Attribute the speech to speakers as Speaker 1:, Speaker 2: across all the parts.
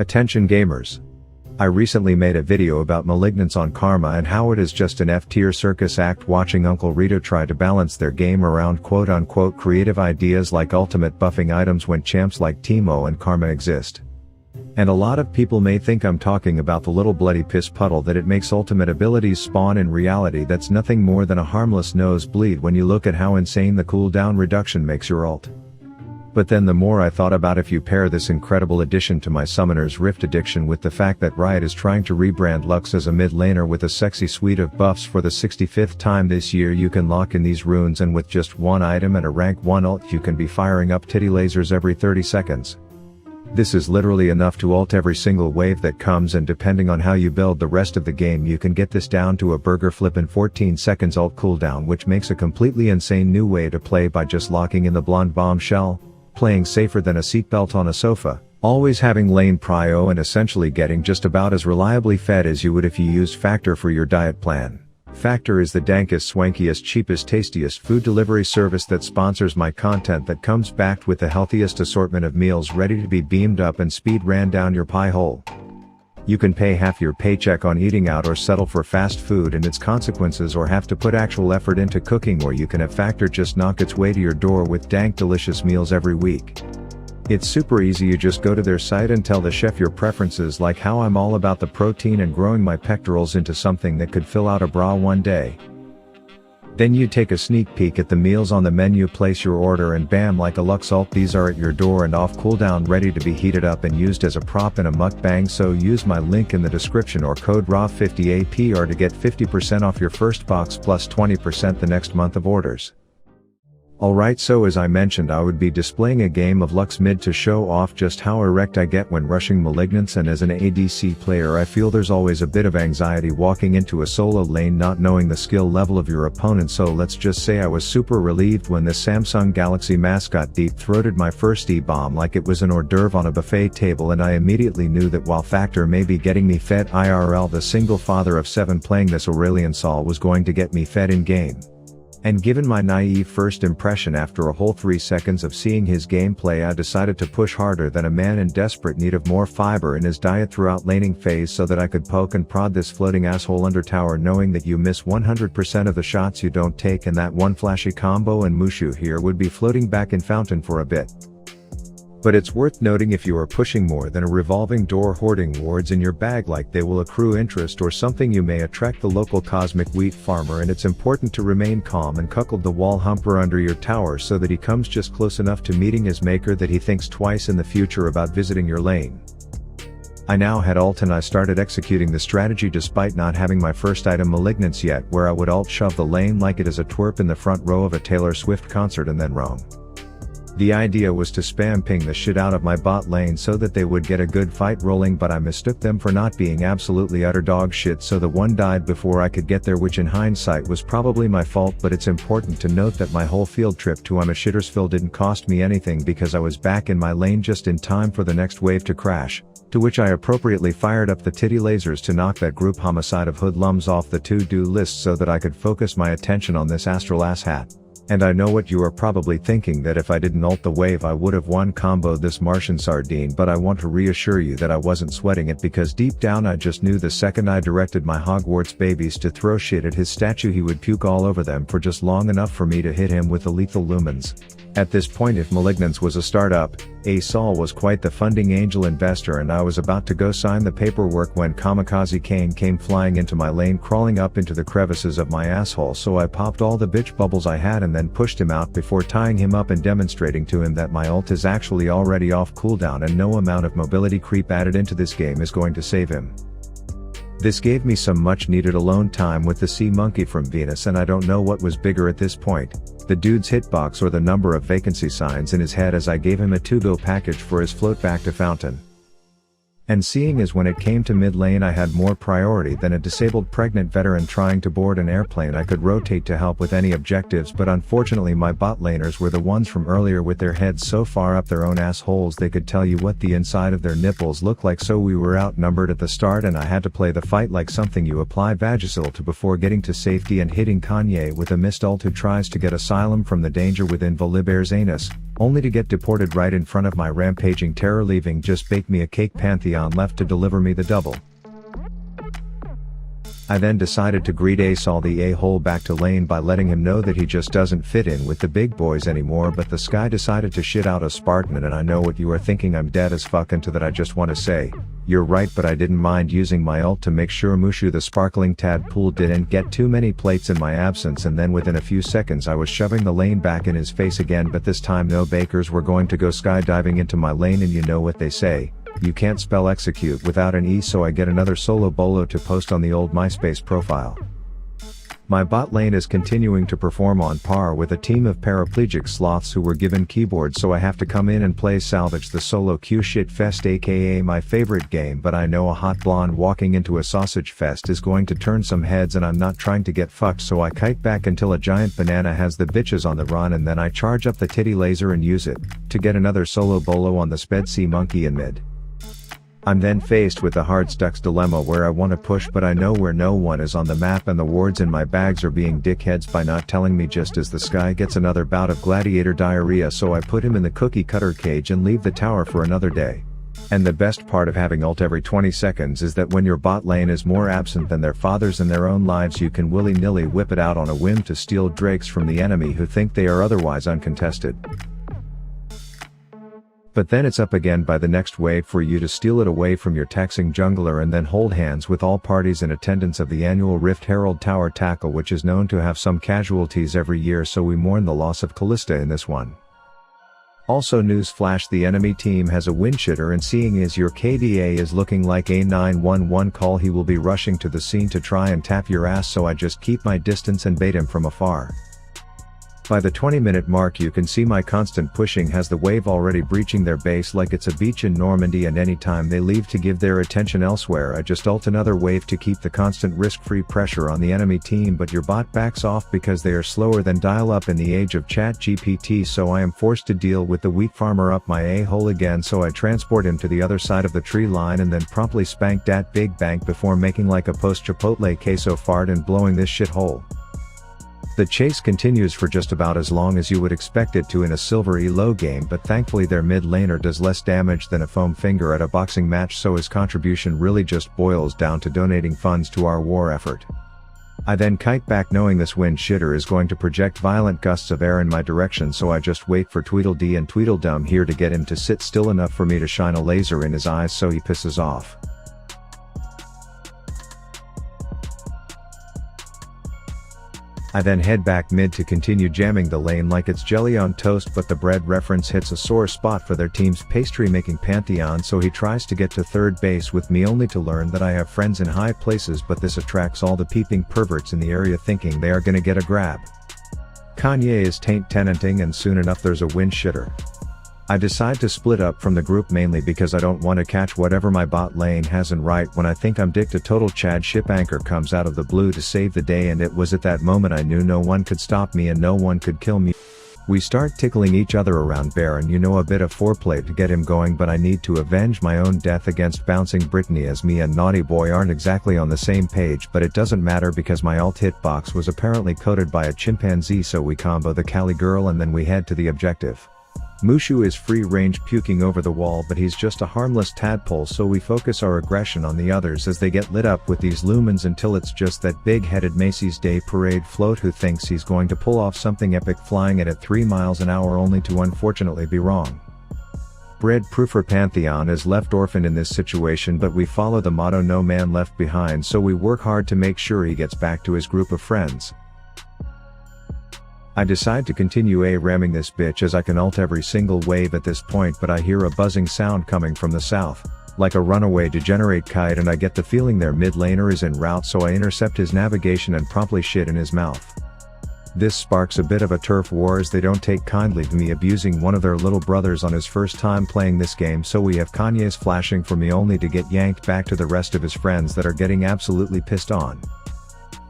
Speaker 1: Attention gamers. I recently made a video about malignance on Karma and how it is just an F-tier circus act watching Uncle Rito try to balance their game around quote-unquote creative ideas like ultimate buffing items when champs like Teemo and Karma exist. And a lot of people may think I'm talking about the little bloody piss puddle that it makes ultimate abilities spawn. In reality, that's nothing more than a harmless nosebleed when you look at how insane the cooldown reduction makes your ult. But then the more I thought about, if you pair this incredible addition to my Summoner's Rift addiction with the fact that Riot is trying to rebrand Lux as a mid laner with a sexy suite of buffs for the 65th time this year, you can lock in these runes, and with just one item and a rank 1 ult you can be firing up titty lasers every 30 seconds. This is literally enough to ult every single wave that comes, and depending on how you build the rest of the game you can get this down to a burger flip in 14 seconds ult cooldown, which makes a completely insane new way to play by just locking in the blonde bombshell, playing safer than a seatbelt on a sofa, always having lane prio, and essentially getting just about as reliably fed as you would if you used Factor for your diet plan. Factor is the dankest, swankiest, cheapest, tastiest food delivery service that sponsors my content, that comes backed with the healthiest assortment of meals ready to be beamed up and speed ran down your pie hole. You can pay half your paycheck on eating out or settle for fast food and its consequences, or have to put actual effort into cooking, or you can have Factor just knock its way to your door with dank delicious meals every week. It's super easy. You just go to their site and tell the chef your preferences, like how I'm all about the protein and growing my pectorals into something that could fill out a bra one day. Then you take a sneak peek at the meals on the menu, place your order, and bam, like a Lux ult, these are at your door and off cooldown, ready to be heated up and used as a prop in a mukbang. So use my link in the description or code RAW50APR to get 50% off your first box plus 20% the next month of orders. Alright, so as I mentioned, I would be displaying a game of Lux mid to show off just how erect I get when rushing Malignance, and as an ADC player I feel there's always a bit of anxiety walking into a solo lane not knowing the skill level of your opponent, so let's just say I was super relieved when this Samsung Galaxy mascot deep-throated my first E-bomb like it was an hors d'oeuvre on a buffet table, and I immediately knew that while Factor may be getting me fed IRL, the single father of 7 playing this Aurelion Sol was going to get me fed in-game. And given my naive first impression after a whole 3 seconds of seeing his gameplay, I decided to push harder than a man in desperate need of more fiber in his diet throughout laning phase, so that I could poke and prod this floating asshole under tower, knowing that you miss 100% of the shots you don't take, and that one flashy combo and Mushu here would be floating back in fountain for a bit. But it's worth noting, if you are pushing more than a revolving door hoarding wards in your bag, like they will accrue interest or something, you may attract the local cosmic wheat farmer, and it's important to remain calm and cuckold the wall humper under your tower so that he comes just close enough to meeting his maker that he thinks twice in the future about visiting your lane. I now had ult and I started executing the strategy despite not having my first item Malignance yet, where I would ult shove the lane like it is a twerp in the front row of a Taylor Swift concert and then roam. The idea was to spam ping the shit out of my bot lane so that they would get a good fight rolling, but I mistook them for not being absolutely utter dog shit, so the one died before I could get there, which in hindsight was probably my fault. But it's important to note that my whole field trip to I'm a Shittersville didn't cost me anything, because I was back in my lane just in time for the next wave to crash, to which I appropriately fired up the titty lasers to knock that group homicide of hoodlums off the to-do list so that I could focus my attention on this astral asshat. And I know what you are probably thinking, that if I didn't ult the wave I would have one comboed this Martian sardine, but I want to reassure you that I wasn't sweating it, because deep down I just knew the second I directed my Hogwarts babies to throw shit at his statue he would puke all over them for just long enough for me to hit him with the lethal lumens. At this point, if Malignance was a startup, Sol was quite the funding angel investor, and I was about to go sign the paperwork when Kamikaze Kane came flying into my lane, crawling up into the crevices of my asshole, so I popped all the bitch bubbles I had and then pushed him out before tying him up and demonstrating to him that my ult is actually already off cooldown and no amount of mobility creep added into this game is going to save him. This gave me some much needed alone time with the sea monkey from Venus, and I don't know what was bigger at this point, the dude's hitbox or the number of vacancy signs in his head, as I gave him a 2-go package for his float back to fountain. And seeing as when it came to mid lane I had more priority than a disabled pregnant veteran trying to board an airplane, I could rotate to help with any objectives, but unfortunately my bot laners were the ones from earlier with their heads so far up their own assholes they could tell you what the inside of their nipples looked like, so we were outnumbered at the start and I had to play the fight like something you apply Vagisil to before getting to safety and hitting Kanye with a missed ult who tries to get asylum from the danger within Volibear's anus, Only to get deported right in front of my rampaging terror, leaving just bake me a cake. Pantheon left to deliver me the double. I then decided to greet Ace all the a-hole back to lane by letting him know that he just doesn't fit in with the big boys anymore, but the Sky decided to shit out a Spartan, and I know what you are thinking, I'm dead as fuck, and to that I just want to say, you're right, but I didn't mind using my ult to make sure Mushu the sparkling tadpole didn't get too many plates in my absence, and then within a few seconds I was shoving the lane back in his face again, but this time no bakers were going to go skydiving into my lane, and you know what they say, you can't spell execute without an E, so I get another solo bolo to post on the old MySpace profile. My bot lane is continuing to perform on par with a team of paraplegic sloths who were given keyboards, so I have to come in and play salvage the solo Q shit fest, aka my favorite game, but I know a hot blonde walking into a sausage fest is going to turn some heads, and I'm not trying to get fucked, so I kite back until a giant banana has the bitches on the run, and then I charge up the titty laser and use it to get another solo bolo on the sped sea monkey in mid. I'm then faced with the hard stucks dilemma where I want to push, but I know where no one is on the map, and the wards in my bags are being dickheads by not telling me just as the Sky gets another bout of gladiator diarrhea, so I put him in the cookie cutter cage and leave the tower for another day. And the best part of having ult every 20 seconds is that when your bot lane is more absent than their fathers in their own lives, you can willy-nilly whip it out on a whim to steal drakes from the enemy who think they are otherwise uncontested. But then it's up again by the next wave for you to steal it away from your taxing jungler, and then hold hands with all parties in attendance of the annual Rift Herald Tower tackle, which is known to have some casualties every year, so we mourn the loss of Callista in this one. Also news flash, the enemy team has a windshitter, and seeing as your KDA is looking like a 911 call, he will be rushing to the scene to try and tap your ass, so I just keep my distance and bait him from afar. By the 20-minute mark you can see my constant pushing has the wave already breaching their base like it's a beach in Normandy, and anytime they leave to give their attention elsewhere I just ult another wave to keep the constant risk-free pressure on the enemy team, but your bot backs off because they are slower than dial-up in the age of ChatGPT, so I am forced to deal with the wheat farmer up my a-hole again, so I transport him to the other side of the tree line and then promptly spank dat big bank before making like a post-Chipotle queso fart and blowing this shithole. The chase continues for just about as long as you would expect it to in a silver elo game, but thankfully their mid laner does less damage than a foam finger at a boxing match, so his contribution really just boils down to donating funds to our war effort. I then kite back knowing this wind shitter is going to project violent gusts of air in my direction, so I just wait for Tweedledee and Tweedledum here to get him to sit still enough for me to shine a laser in his eyes so he pisses off. I then head back mid to continue jamming the lane like it's jelly on toast, but the bread reference hits a sore spot for their team's pastry making Pantheon, so he tries to get to third base with me only to learn that I have friends in high places, but this attracts all the peeping perverts in the area thinking they are gonna get a grab. Kanye is taint tenanting, and soon enough there's a wind shitter. I decide to split up from the group mainly because I don't want to catch whatever my bot lane has, and right when I think I'm dicked a total Chad ship anchor comes out of the blue to save the day, and it was at that moment I knew no one could stop me and no one could kill me. We start tickling each other around Bear, and you know, a bit of foreplay to get him going, but I need to avenge my own death against bouncing Brittany, as me and Naughty Boy aren't exactly on the same page, but it doesn't matter because my ult hitbox was apparently coded by a chimpanzee, so we combo the Cali girl and then we head to the objective. Mushu is free-range puking over the wall, but he's just a harmless tadpole, so we focus our aggression on the others as they get lit up with these lumens until it's just that big-headed Macy's Day Parade float who thinks he's going to pull off something epic flying it at 3 miles an hour only to unfortunately be wrong. Bread proofer Pantheon is left orphaned in this situation, but we follow the motto no man left behind, so we work hard to make sure he gets back to his group of friends. I decide to continue ramming this bitch as I can ult every single wave at this point, but I hear a buzzing sound coming from the south, like a runaway degenerate kite, and I get the feeling their mid laner is en route, so I intercept his navigation and promptly shit in his mouth. This sparks a bit of a turf war as they don't take kindly to me abusing one of their little brothers on his first time playing this game, so we have Kanye's flashing for me only to get yanked back to the rest of his friends that are getting absolutely pissed on.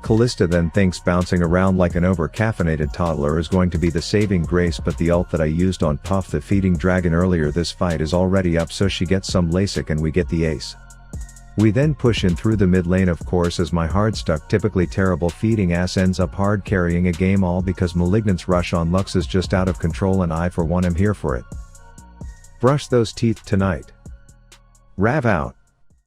Speaker 1: Callista then thinks bouncing around like an over-caffeinated toddler is going to be the saving grace, but the ult that I used on Puff the feeding dragon earlier this fight is already up, so she gets some LASIK and we get the ace. We then push in through the mid lane of course as my hard stuck typically terrible feeding ass ends up hard carrying a game all because Malignant's rush on Lux is just out of control and I for one am here for it. Brush those teeth tonight. Rav out.